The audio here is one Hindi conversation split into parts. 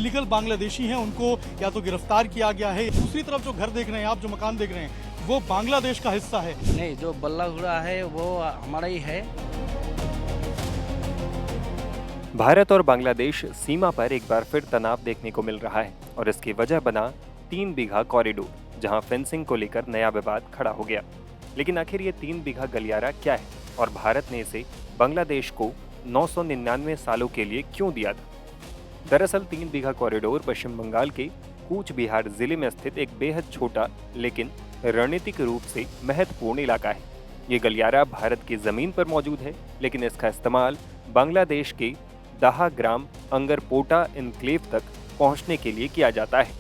इलीगल बांग्लादेशी हैं उनको या तो गिरफ्तार किया गया है। दूसरी तरफ जो घर देख रहे हैं आप, जो मकान देख रहे हैं, वो बांग्लादेश का हिस्सा है। नहीं, जो बल्लागुड़ा है वो हमारा ही है। भारत और बांग्लादेश सीमा पर एक बार फिर तनाव देखने को मिल रहा है और इसकी वजह बना 3 बीघा कॉरिडोर, जहां फेंसिंग को लेकर नया विवाद खड़ा हो गया। लेकिन आखिर ये 3 बीघा गलियारा क्या है और भारत ने इसे बांग्लादेश को 999 सालों के लिए क्यों दिया था? दरअसल 3 बीघा कॉरिडोर पश्चिम बंगाल के कूच बिहार जिले में स्थित एक बेहद छोटा लेकिन रणनीतिक रूप से महत्वपूर्ण इलाका है। ये गलियारा भारत की जमीन पर मौजूद है, लेकिन इसका इस्तेमाल बांग्लादेश के दाहा ग्राम अंगरपोटा इनक्लेव तक पहुंचने के लिए किया जाता है।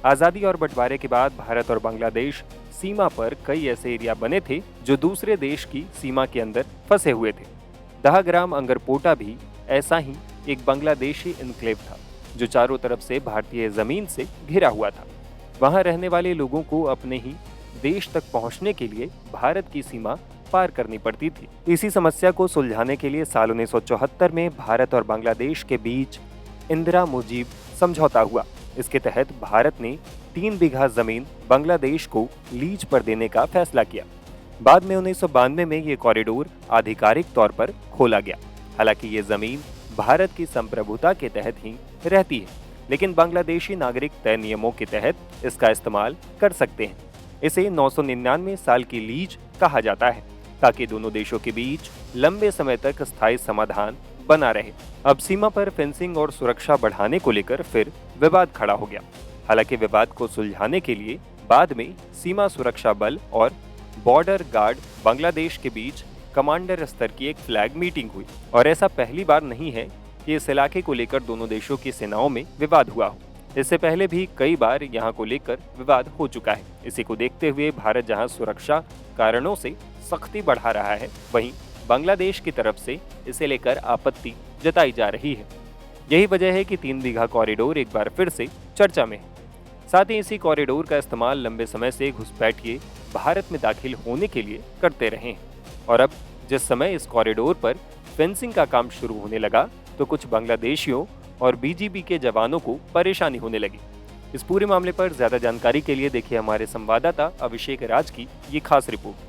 आज़ादी और बंटवारे के बाद भारत और बांग्लादेश सीमा पर कई ऐसे एरिया बने थे जो दूसरे देश की सीमा के अंदर फंसे हुए थे। दाहा ग्राम अंगरपोटा भी ऐसा ही एक बांग्लादेशी इनक्लेव था जो चारों तरफ से भारतीय जमीन से घिरा हुआ था। वहां रहने वाले लोगों को अपने ही देश तक पहुंचने के लिए भारत की सीमा पार करनी पड़ती थी। इसी समस्या को सुलझाने के लिए साल 1974 में भारत और बांग्लादेश के बीच इंदिरा मुजीब समझौता हुआ। इसके तहत भारत ने 3 बीघा जमीन बांग्लादेश को लीज पर देने का फैसला किया। बाद में 1992 में ये कॉरिडोर आधिकारिक तौर पर खोला गया। हालांकि ये जमीन भारत की संप्रभुता के तहत ही रहती है, लेकिन बांग्लादेशी नागरिक तय नियमों के तहत इसका इस्तेमाल कर सकते हैं। इसे 999 साल की लीज कहा जाता है ताकि दोनों देशों के बीच लंबे समय तक स्थायी समाधान बना रहे। अब सीमा पर फेंसिंग और सुरक्षा बढ़ाने को लेकर फिर विवाद खड़ा हो गया। हालांकि विवाद को सुलझाने के लिए बाद में सीमा सुरक्षा बल और बॉर्डर गार्ड बांग्लादेश के बीच कमांडर स्तर की एक फ्लैग मीटिंग हुई और ऐसा पहली बार नहीं है कि इस इलाके को लेकर दोनों देशों की सेनाओं में विवाद हुआ हो। इससे पहले भी कई बार यहाँ को लेकर विवाद हो चुका है। इसी को देखते हुए भारत जहाँ सुरक्षा कारणों से सख्ती बढ़ा रहा है, वहीं बांग्लादेश की तरफ से इसे लेकर आपत्ति जताई जा रही है। यही वजह है कि 3 बीघा कॉरिडोर एक बार फिर से चर्चा में है। साथ ही इसी कॉरिडोर का इस्तेमाल लंबे समय से घुसपैठिए भारत में दाखिल होने के लिए करते रहे हैं और अब जिस समय इस कॉरिडोर पर फेंसिंग का काम शुरू होने लगा तो कुछ बांग्लादेशियों और बीजीबी के जवानों को परेशानी होने लगी। इस पूरे मामले पर ज्यादा जानकारी के लिए देखिए हमारे संवाददाता अभिषेक राज की ये खास रिपोर्ट।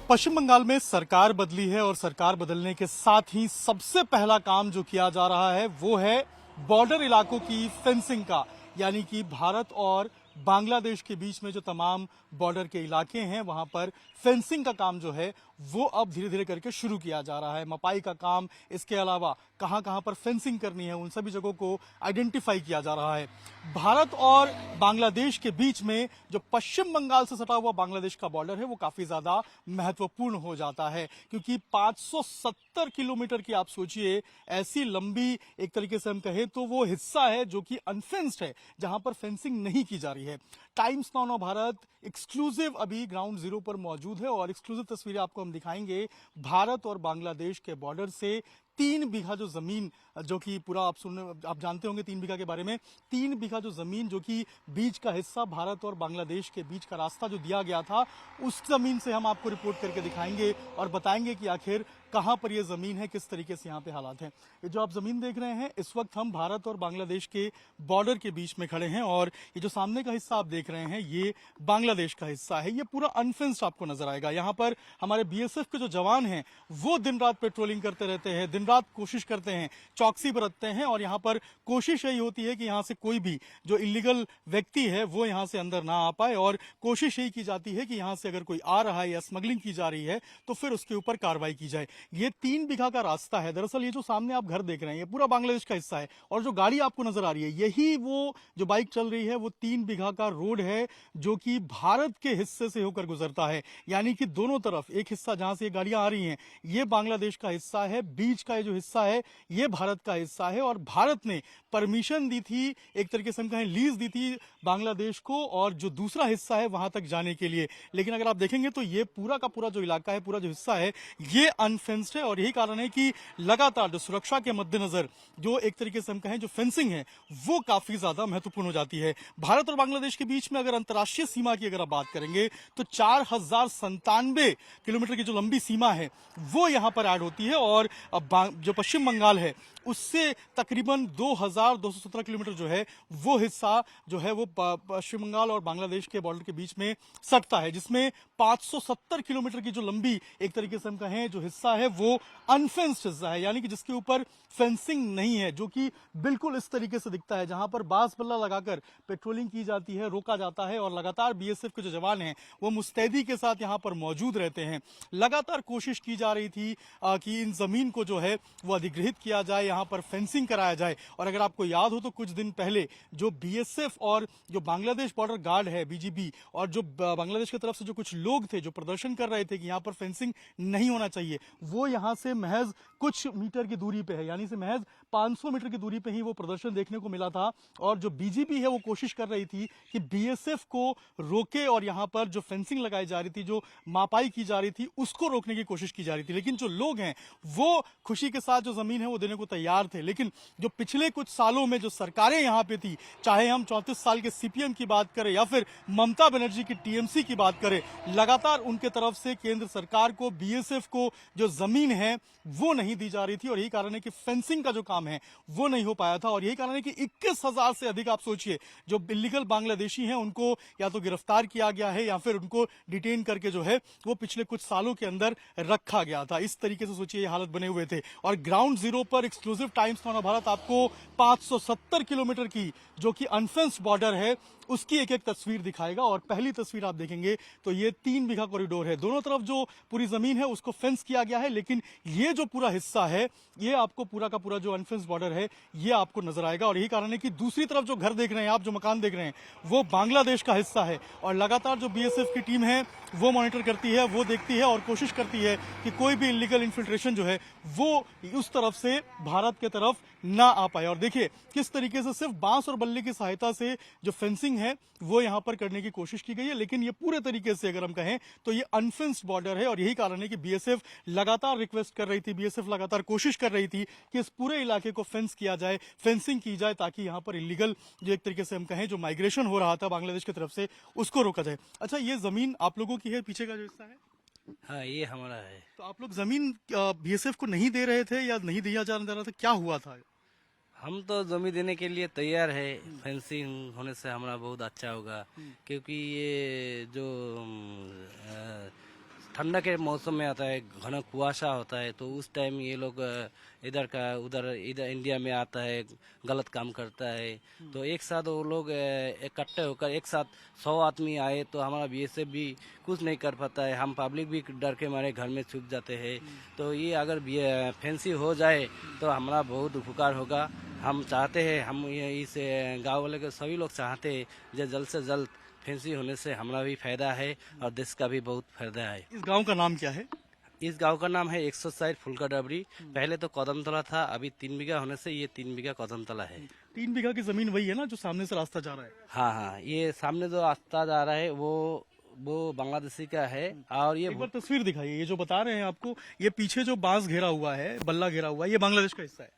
पश्चिम बंगाल में सरकार बदली है और सरकार बदलने के साथ ही सबसे पहला काम जो किया जा रहा है वो है बॉर्डर इलाकों की फेंसिंग का, यानी कि भारत और बांग्लादेश के बीच में जो तमाम बॉर्डर के इलाके हैं वहां पर फेंसिंग का काम जो है वो अब धीरे धीरे करके शुरू किया जा रहा है। मपाई का काम, इसके अलावा कहां कहां पर फेंसिंग करनी है उन सभी जगहों को आइडेंटिफाई किया जा रहा है। भारत और बांग्लादेश के बीच में जो पश्चिम बंगाल से सटा हुआ बांग्लादेश का बॉर्डर है वो काफी ज्यादा महत्वपूर्ण हो जाता है, क्योंकि 570 किलोमीटर की आप सोचिए ऐसी लंबी एक तरीके से हम कहें तो वो हिस्सा है जो कि अनफेंस्ड है, जहां पर फेंसिंग नहीं की जा रही है। टाइम्स नाउ भारत एक्सक्लूसिव अभी ग्राउंड जीरो पर मौजूद है और एक्सक्लूसिव तस्वीरें आपको हम दिखाएंगे भारत और बांग्लादेश के बॉर्डर से। 3 बीघा जो जमीन, जो कि पूरा आप जानते होंगे 3 बीघा के बारे में, 3 बीघा जो जमीन जो कि बीच का हिस्सा भारत और बांग्लादेश के बीच का रास्ता जो दिया गया था, उस जमीन से हम आपको रिपोर्ट करके दिखाएंगे और बताएंगे कि आखिर कहां पर यह जमीन है, किस तरीके से यहाँ पे हालात हैं। ये जो आप जमीन देख रहे हैं, इस वक्त हम भारत और बांग्लादेश के बॉर्डर के बीच में खड़े हैं और ये जो सामने का हिस्सा आप देख रहे हैं ये बांग्लादेश का हिस्सा है। ये पूरा अनफेंस्ड आपको नजर आएगा। यहाँ पर हमारे बीएसएफ के जो जवान हैं वो दिन रात पेट्रोलिंग करते रहते हैं, दिन रात कोशिश करते हैं, चौकसी बरतते हैं और यहाँ पर कोशिश यही होती है कि यहाँ से कोई भी जो इलीगल व्यक्ति है वो यहाँ से अंदर ना आ पाए और कोशिश यही की जाती है कि यहाँ से अगर कोई आ रहा है या स्मगलिंग की जा रही है तो फिर उसके ऊपर कार्रवाई की जाए। ये 3 बीघा का रास्ता है। दरअसल ये जो सामने आप घर देख रहे हैं ये पूरा बांग्लादेश का हिस्सा है और जो गाड़ी आपको नजर आ रही है यही वो जो बाइक चल रही है वो 3 बीघा का रोड है जो कि भारत के हिस्से से होकर गुजरता है। यानी कि दोनों तरफ, एक हिस्सा जहां से ये गाड़ियां आ रही हैं ये बांग्लादेश का हिस्सा है, बीच का ये जो हिस्सा है ये भारत का हिस्सा है और भारत ने परमिशन दी थी, एक तरीके से हम कहें लीज दी थी बांग्लादेश को और जो दूसरा हिस्सा है वहां तक जाने के लिए। लेकिन अगर आप देखेंगे तो ये पूरा का पूरा जो इलाका है, पूरा जो हिस्सा है ये अनफेंस्ड है और यही कारण है कि लगातार जो सुरक्षा के मद्देनजर जो एक तरीके से हम कहें जो फेंसिंग है वो काफी ज्यादा महत्वपूर्ण हो जाती है। भारत और बांग्लादेश के बीच में अगर अंतर्राष्ट्रीय सीमा की अगर आप बात करेंगे तो 4097 किलोमीटर की जो लंबी सीमा है वो यहां पर ऐड होती है और जो पश्चिम बंगाल है उससे तकरीबन 2217 किलोमीटर जो है वो हिस्सा जो है वो पश्चिम बंगाल और बांग्लादेश के बॉर्डर के बीच में सटता है, जिसमें 570 किलोमीटर की जो लंबी एक तरीके से हम कहें जो हिस्सा है वो अनफेंस्ड हिस्सा है, यानी कि जिसके ऊपर फेंसिंग नहीं है, जो कि बिल्कुल इस तरीके से दिखता है, जहां पर बांस बल्ला लगाकर पेट्रोलिंग की जाती है, रोका जाता है और लगातार बीएसएफ के जो जवान हैं वो मुस्तैदी के साथ यहां पर मौजूद रहते हैं। लगातार कोशिश की जा रही थी कि इन जमीन को जो है वो अधिग्रहित किया जाए, यहां पर फेंसिंग कराया जाए। और अगर आपको याद हो तो कुछ दिन पहले जो बीएसएफ और जो बांग्लादेश बॉर्डर गार्ड है बीजीबी और जो बांग्लादेश की तरफ से जो कुछ लोग थे जो प्रदर्शन कर रहे थे कि यहां पर फेंसिंग नहीं होना चाहिए, वो यहां से महज कुछ मीटर की दूरी पे है, यानी से महज 500 मीटर की दूरी पे ही वो प्रदर्शन देखने को मिला था। और जो बीजीबी है वो कोशिश कर रही थी कि बीएसएफ को रोके और यहां पर जो फेंसिंग लगाई जा रही थी, जो मापाई की जा रही थी, उसको रोकने की कोशिश की जा रही थी। लेकिन जो लोग हैं वो खुशी के साथ जो जमीन है वो देने को तैयार थे। लेकिन जो पिछले कुछ सालों में जो सरकारें यहां पे थी, चाहे हम 34 साल के सीपीएम की बात करें या फिर ममता बनर्जी की टीएमसी की बात करें, लगातार उनके तरफ से केंद्र सरकार को बीएसएफ को जो जमीन है वो नहीं दी जा रही थी। और यही कारण है कि फेंसिंग का जो काम है वो नहीं हो पाया था। और यही कारण है कि 21,000 से अधिक, आप सोचिए, जो इलीगल बांग्लादेशी हैं उनको या तो गिरफ्तार किया गया है या फिर उनको डिटेन करके जो है वो पिछले कुछ सालों के अंदर रखा गया था। इस तरीके से सोचिए ये हालत बने हुए थे। और ग्राउंड जीरो पर एक्सक्लूसिव टाइम्स नव भारत आपको 570 किलोमीटर की जो कि अनफेंस्ड बॉर्डर है उसकी एक एक तस्वीर दिखाएगा। और पहली तस्वीर आप देखेंगे तो ये 3 बीघा कॉरिडोर है, दोनों तरफ जो पूरी जमीन है उसको फेंस किया गया है, लेकिन ये जो पूरा हिस्सा है ये आपको पूरा का पूरा जो अनफेंस्ड बॉर्डर है ये आपको नजर आएगा। और यही कारण है कि दूसरी तरफ जो घर देख रहे हैं आप, जो मकान देख रहे हैं, वो बांग्लादेश का हिस्सा है। और लगातार जो बीएसएफ की टीम है वो मॉनिटर करती है, वो देखती है और कोशिश करती है कि कोई भी इलीगल इन्फिल्ट्रेशन जो है वो उस तरफ से भारत के तरफ ना आ पाए। और देखिए किस तरीके से सिर्फ बांस और बल्ले की सहायता से जो फेंसिंग है वो यहां पर करने की कोशिश की गई है, लेकिन ये पूरे तरीके से अगर हम कहें तो ये अनफेंस्ड बॉर्डर है। और यही कारण है कि बीएसएफ लगातार रिक्वेस्ट कर रही थी, बीएसएफ लगातार कोशिश कर रही थी कि इस पूरे इलाके को फेंस किया जाए, फेंसिंग की जाए, ताकि यहां पर इलीगल जो एक तरीके से हम कहें जो माइग्रेशन हो रहा था बांग्लादेश की तरफ से उसको रोका जाए। अच्छा, ये जमीन आप लोगों की है, पीछे का जो हिस्सा है? हाँ, ये हमारा है। तो आप लोग जमीन बीएसएफ को नहीं दे रहे थे या नहीं दिया जा रहा था, क्या हुआ था? हम तो जमीन देने के लिए तैयार है। फेंसिंग होने से हमारा बहुत अच्छा होगा, क्योंकि ये जो ठंडा के मौसम में आता है, घना कुआशा होता है, तो उस टाइम ये लोग इधर का उधर इधर इंडिया में आता है, गलत काम करता है। तो एक साथ वो लोग इकट्ठे होकर एक साथ 100 आदमी आए तो हमारा बीएसएफ भी कुछ नहीं कर पाता है, हम पब्लिक भी डर के मारे घर में छुप जाते हैं। तो ये अगर फैंसी हो जाए तो हमारा बहुत उपकार होगा। हम चाहते हैं, हम इस गाँव वाले के सभी लोग चाहते हैं जो जल्द से जल्द फैंसी होने से हमारा भी फायदा है और देश का भी बहुत फायदा है। इस गांव का नाम क्या है? इस गांव का नाम है 160 फुलका डबरी। पहले तो कदमतला था, अभी 3 बीघा होने से ये 3 बीघा कदमतला है। 3 बीघा की जमीन वही है ना जो सामने से रास्ता जा रहा है? हाँ हाँ, ये सामने जो रास्ता जा रहा है वो बांग्लादेशी का है। और ये एक बार तस्वीर दिखाइए, ये जो बता रहे हैं आपको, ये पीछे जो बांस घेरा हुआ है, बल्ला घेरा हुआ है, ये बांग्लादेश का हिस्सा है?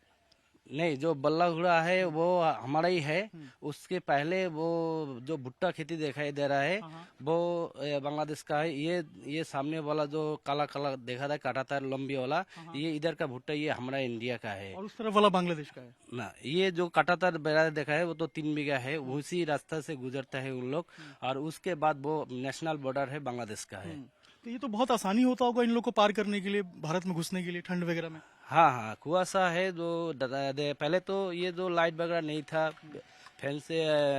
नहीं, जो बल्ला घुड़ा है वो हमारा ही है। उसके पहले वो जो भुट्टा खेती दिखाई दे रहा है वो बांग्लादेश का है। ये सामने वाला जो काला काला देखा था काटातार लंबी वाला, ये इधर का भुट्टा, ये हमारा इंडिया का है। और उस तरफ वाला बांग्लादेश का है ना। ये जो काटातार बेड़ा देखा है वो तो 3 बीघा है, उसी रास्ता से गुजरता है उन लोग। और उसके बाद वो नेशनल बॉर्डर है, बांग्लादेश का है। तो ये तो बहुत आसानी होता होगा इन लोग को पार करने के लिए, भारत में घुसने के लिए ठंड वगैरह में? हाँ हाँ, कुआसा है जो पहले तो ये जो लाइट वगैरह नहीं था, फेंस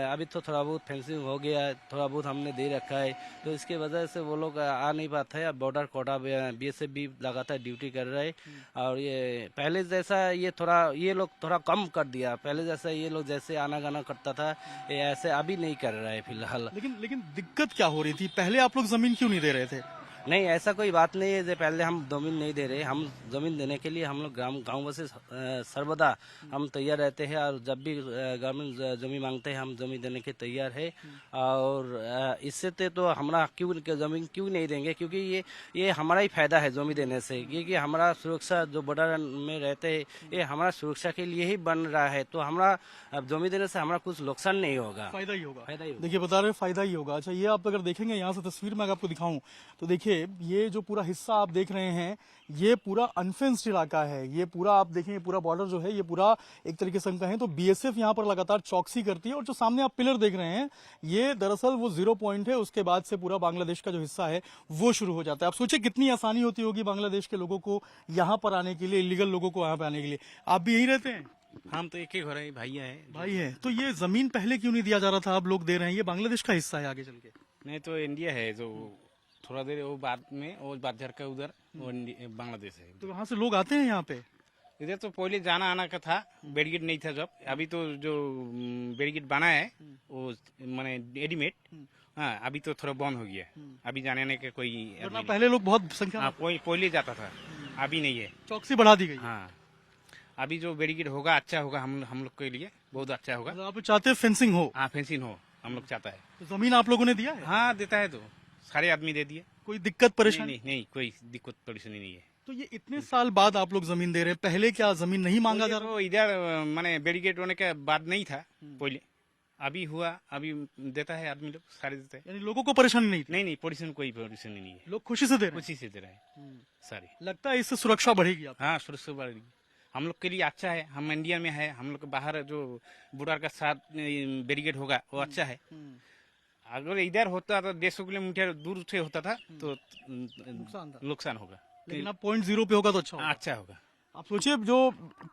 अभी तो थोड़ा बहुत फेंसिंग हो गया, थोड़ा बहुत हमने दे रखा है, तो इसके वजह से वो लोग आ नहीं पाते हैं। बॉर्डर कोटा बीएसएफ भी लगातार ड्यूटी कर रहा है। और ये पहले जैसा ये लोग थोड़ा कम कर दिया। पहले जैसा ये लोग जैसे आना जाना करता था, ये ऐसे अभी नहीं कर रहा है फिलहाल। लेकिन दिक्कत क्या हो रही थी? पहले आप लोग जमीन क्यों नहीं दे रहे थे? नहीं, ऐसा कोई बात नहीं है जो पहले हम जमीन नहीं दे रहे। हम जमीन देने के लिए हम लोग गाँव वासी सर्वदा हम तैयार रहते हैं। और जब भी गवर्नमेंट जमीन मांगते हैं हम जमीन देने के तैयार है। और इससे तो हमारा जमीन क्यों नहीं देंगे, क्योंकि ये हमारा ही फायदा है जमीन देने से। क्योंकि हमारा सुरक्षा जो बॉर्डर में रहते हैं ये हमारा सुरक्षा के लिए ही बन रहा है। तो हमारा जमीन देने से हमारा कुछ नुकसान नहीं होगा, फायदा ही होगा। फायदा ही होगा। देखिए बता रहे फायदा ही होगा। अच्छा, ये आप अगर देखेंगे यहाँ से तस्वीर में अगर आपको दिखाऊं तो देखिए देखिए ये जो पूरा हिस्सा आप देख रहे हैं ये पूरा अनफेंस्ड इलाका है। ये पूरा आप देखें, ये पूरा बॉर्डर जो है ये पूरा एक तरीके से हम कहें तो बीएसएफ यहाँ पर लगातार चौकसी करती है। और जो सामने आप पिलर देख रहे हैं ये दरअसल वो 0 पॉइंट है, उसके बाद से पूरा बांग्लादेश का जो हिस्सा है वो शुरू हो जाता है। आप सोचिए कितनी आसानी होती होगी बांग्लादेश के लोगों को यहाँ पर आने के लिए, इलीगल लोगों को यहाँ पे आने के लिए। आप भी यहीं रहते हैं? हम तो एक ही घर है, भैया है। भाई है तो ये जमीन पहले क्यों नहीं दिया जा रहा था, आप लोग दे रहे हैं? ये बांग्लादेश का हिस्सा है आगे चल के। नहीं तो इंडिया है, जो थोड़ा देर वो बाद में वो बाजार का उधर वो बांग्लादेश है। तो वहाँ से लोग आते हैं यहाँ पे? इधर तो पहले जाना आना का था, बैरिकेड नहीं था जब। अभी तो जो बैरिकेड बना है वो माने रेडीमेड, हाँ अभी तो थोड़ा बंद हो गया। अभी जाने आने का कोई वरना पहले लोग बहुत संख्या हाँ पहले जाता था, अभी नहीं है। चौकसी बढ़ा दी गई। हाँ अभी जो बैरिकेड होगा अच्छा होगा, हम लोग के लिए बहुत अच्छा होगा। मतलब आप चाहते हैं फेंसिंग हो? हाँ फेंसिंग हो, हम लोग चाहता है। तो जमीन आप लोगों ने दिया है? हाँ देता है, तो सारे आदमी दे दिए। कोई दिक्कत परेशानी? नहीं कोई दिक्कत परेशानी नहीं है। तो ये इतने साल बाद आप लोग जमीन दे रहे हैं, पहले क्या जमीन नहीं मांगा जा रहा? तो इधर माने बैरिकेड होने के बाद नहीं था पहले, अभी हुआ, अभी देता है आदमी लोग, सारे देते हैं। यानी लोगों को परेशानी नहीं थी? नहीं परेशानी, कोई परेशानी नहीं है, लोग खुशी से दे रहे हैं? खुशी से दे रहे हैं सारे। लगता है इससे सुरक्षा बढ़ेगी आप? हाँ सुरक्षा बढ़ेगी, हम लोग के लिए अच्छा है। हम इंडिया में है, हम लोग बाहर जो बॉर्डर का साथ बैरिकेड होगा वो अच्छा है। अगर इधर होता तो 150 किलोमीटर दूर से होता था तो नुकसान होगा, लेकिन अब 0.0 पे होगा तो अच्छा होगा। अच्छा होगा। आप सोचिए जो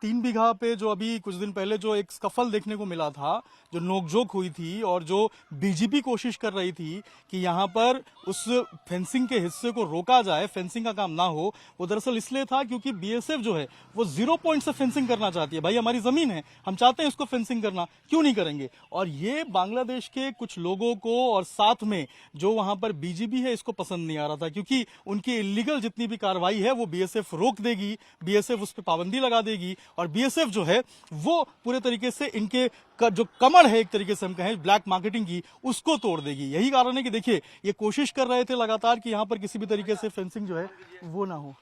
3 बीघा पे जो अभी कुछ दिन पहले जो एक स्कफल देखने को मिला था, जो नोकझोंक हुई थी और जो बीजेपी कोशिश कर रही थी कि यहाँ पर उस फेंसिंग के हिस्से को रोका जाए, फेंसिंग का काम ना हो, वो दरअसल इसलिए था क्योंकि बीएसएफ जो है वो 0 पॉइंट से फेंसिंग करना चाहती है। भाई हमारी जमीन है, हम चाहते हैं इसको फेंसिंग करना, क्यों नहीं करेंगे? और ये बांग्लादेश के कुछ लोगों को और साथ में जो वहां पर बीजेपी है इसको पसंद नहीं आ रहा था, क्योंकि उनकी इलीगल जितनी भी कार्रवाई है वो बीएसएफ रोक देगी, बीएसएफ उस पर पाबंदी लगा देगी और बीएसएफ जो है वो पूरे तरीके से इनके जो कमर है एक तरीके से हम कहें ब्लैक मार्केटिंग की, उसको तोड़ देगी। यही कारण है कि देखिए ये कोशिश कर रहे थे लगातार कि यहां पर किसी भी तरीके से फेंसिंग जो है वो ना हो।